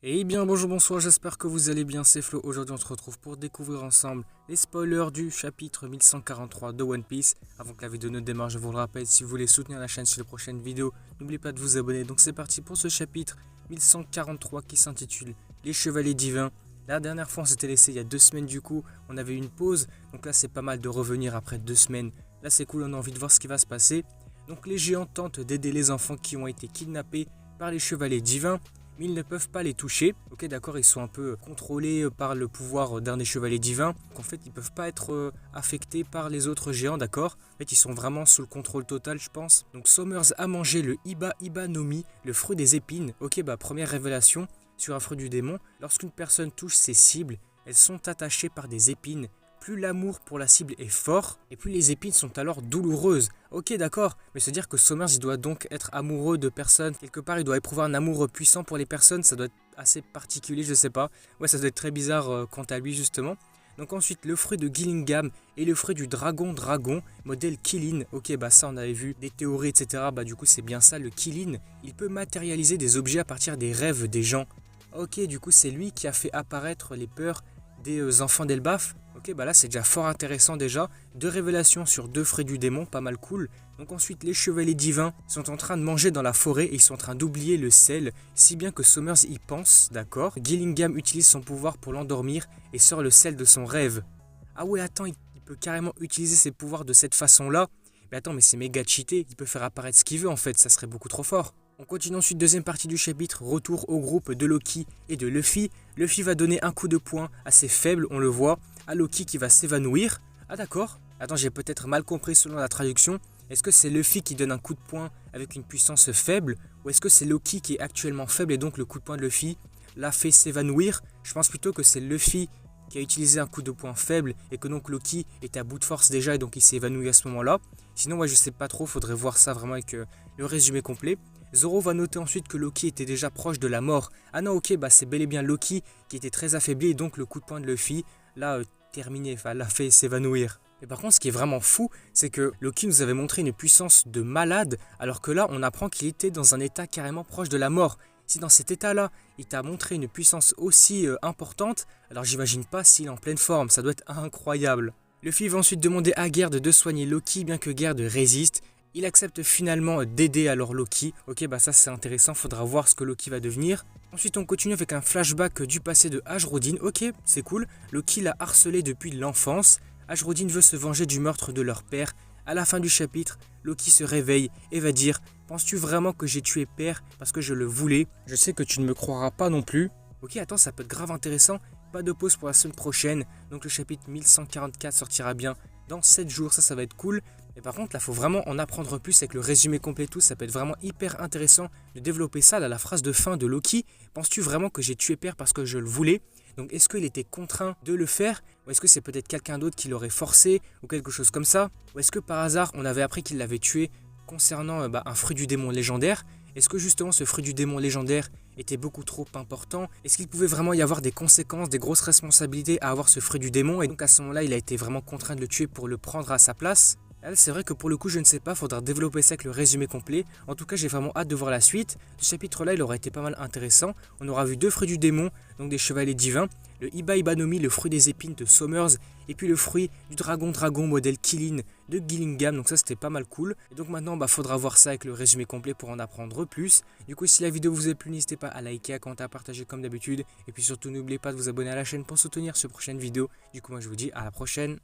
Eh bien bonjour, bonsoir, j'espère que vous allez bien, c'est Flo. Aujourd'hui on se retrouve pour découvrir ensemble les spoilers du chapitre 1143 de One Piece. Avant que la vidéo ne démarre, je vous le rappelle, si vous voulez soutenir la chaîne sur les prochaines vidéos, n'oubliez pas de vous abonner. Donc c'est parti pour ce chapitre 1143 qui s'intitule Les Chevaliers Divins. La dernière fois on s'était laissé il y a 2 semaines, du coup on avait eu une pause, donc là c'est pas mal de revenir après 2 semaines. Là c'est cool, on a envie de voir ce qui va se passer. Donc les géants tentent d'aider les enfants qui ont été kidnappés par les Chevaliers Divins, mais ils ne peuvent pas les toucher. Ok, d'accord, ils sont un peu contrôlés par le pouvoir d'un des chevaliers divins. Donc en fait, ils ne peuvent pas être affectés par les autres géants, d'accord. En fait, ils sont vraiment sous le contrôle total, je pense. Donc Somers a mangé le Iba Iba no Mi, le fruit des épines. Ok, première révélation sur un fruit du démon. Lorsqu'une personne touche ses cibles, elles sont attachées par des épines. Plus l'amour pour la cible est fort, et plus les épines sont alors douloureuses. Ok, d'accord, mais c'est-à-dire que Somers il doit donc être amoureux de personnes. Quelque part, il doit éprouver un amour puissant pour les personnes, ça doit être assez particulier, je sais pas. Ouais, ça doit être très bizarre quant à lui, justement. Donc ensuite, le fruit de Gillingham et le fruit du dragon, modèle Killin. Ok, ça on avait vu des théories, etc. Du coup, c'est bien ça, le Killin. Il peut matérialiser des objets à partir des rêves des gens. Ok, du coup, c'est lui qui a fait apparaître les peurs des enfants d'Elbaf. Ok, là c'est déjà fort intéressant déjà. 2 révélations sur 2 fruits du démon, pas mal cool. Donc ensuite, les chevaliers divins sont en train de manger dans la forêt et ils sont en train d'oublier le sel, si bien que Somers y pense, d'accord. Gillingham utilise son pouvoir pour l'endormir et sort le sel de son rêve. Ah ouais, attends, il peut carrément utiliser ses pouvoirs de cette façon-là. Mais attends, mais c'est méga cheaté, il peut faire apparaître ce qu'il veut en fait, ça serait beaucoup trop fort. On continue ensuite, deuxième partie du chapitre, retour au groupe de Loki et de Luffy. Luffy va donner un coup de poing assez faible, on le voit, à Loki qui va s'évanouir. Ah d'accord, attends, j'ai peut-être mal compris selon la traduction. Est-ce que c'est Luffy qui donne un coup de poing avec une puissance faible, ou est-ce que c'est Loki qui est actuellement faible et donc le coup de poing de Luffy l'a fait s'évanouir? Je pense plutôt que c'est Luffy qui a utilisé un coup de poing faible et que donc Loki était à bout de force déjà et donc il s'est évanoui à ce moment-là. Sinon, ouais, je sais pas trop, faudrait voir ça vraiment avec le résumé complet. Zoro va noter ensuite que Loki était déjà proche de la mort. Ah non, ok, c'est bel et bien Loki qui était très affaibli et donc le coup de poing de Luffy l'a terminé, l'a fait s'évanouir. Mais par contre, ce qui est vraiment fou, c'est que Loki nous avait montré une puissance de malade, alors que là, on apprend qu'il était dans un état carrément proche de la mort. Si dans cet état-là, il t'a montré une puissance aussi importante, alors j'imagine pas s'il est en pleine forme, ça doit être incroyable. Luffy va ensuite demander à Gerd de soigner Loki, bien que Gerd résiste. Il accepte finalement d'aider alors Loki. Ok, ça c'est intéressant, faudra voir ce que Loki va devenir. Ensuite on continue avec un flashback du passé de Ajrodin. Ok, c'est cool, Loki l'a harcelé depuis l'enfance. Ajrodin veut se venger du meurtre de leur père. À la fin du chapitre, Loki se réveille et va dire « Penses-tu vraiment que j'ai tué père parce que je le voulais? Je sais que tu ne me croiras pas non plus. » Ok, attends, ça peut être grave intéressant. Pas de pause pour la semaine prochaine. Donc le chapitre 1144 sortira bien dans 7 jours, ça va être cool. Et par contre, là, faut vraiment en apprendre plus avec le résumé complet tout. Ça peut être vraiment hyper intéressant de développer ça. Là, la phrase de fin de Loki. Penses-tu vraiment que j'ai tué père parce que je le voulais? Donc, est-ce qu'il était contraint de le faire? Ou est-ce que c'est peut-être quelqu'un d'autre qui l'aurait forcé? Ou quelque chose comme ça? Ou est-ce que par hasard, on avait appris qu'il l'avait tué concernant un fruit du démon légendaire? Est-ce que justement ce fruit du démon légendaire était beaucoup trop important? Est-ce qu'il pouvait vraiment y avoir des conséquences, des grosses responsabilités à avoir ce fruit du démon? Et donc à ce moment-là, il a été vraiment contraint de le tuer pour le prendre à sa place? Là, c'est vrai que pour le coup, je ne sais pas, faudra développer ça avec le résumé complet. En tout cas, j'ai vraiment hâte de voir la suite. Ce chapitre-là, il aura été pas mal intéressant. On aura vu 2 fruits du démon, donc des chevaliers divins. Le Iba Iba no Mi, le fruit des épines de Somers. Et puis le fruit du dragon modèle Killin de Gillingham. Donc ça, c'était pas mal cool. Et donc maintenant, faudra voir ça avec le résumé complet pour en apprendre plus. Du coup, si la vidéo vous a plu, n'hésitez pas à liker, à commenter, à partager comme d'habitude. Et puis surtout, n'oubliez pas de vous abonner à la chaîne pour soutenir cette prochaine vidéo. Du coup, moi, je vous dis à la prochaine.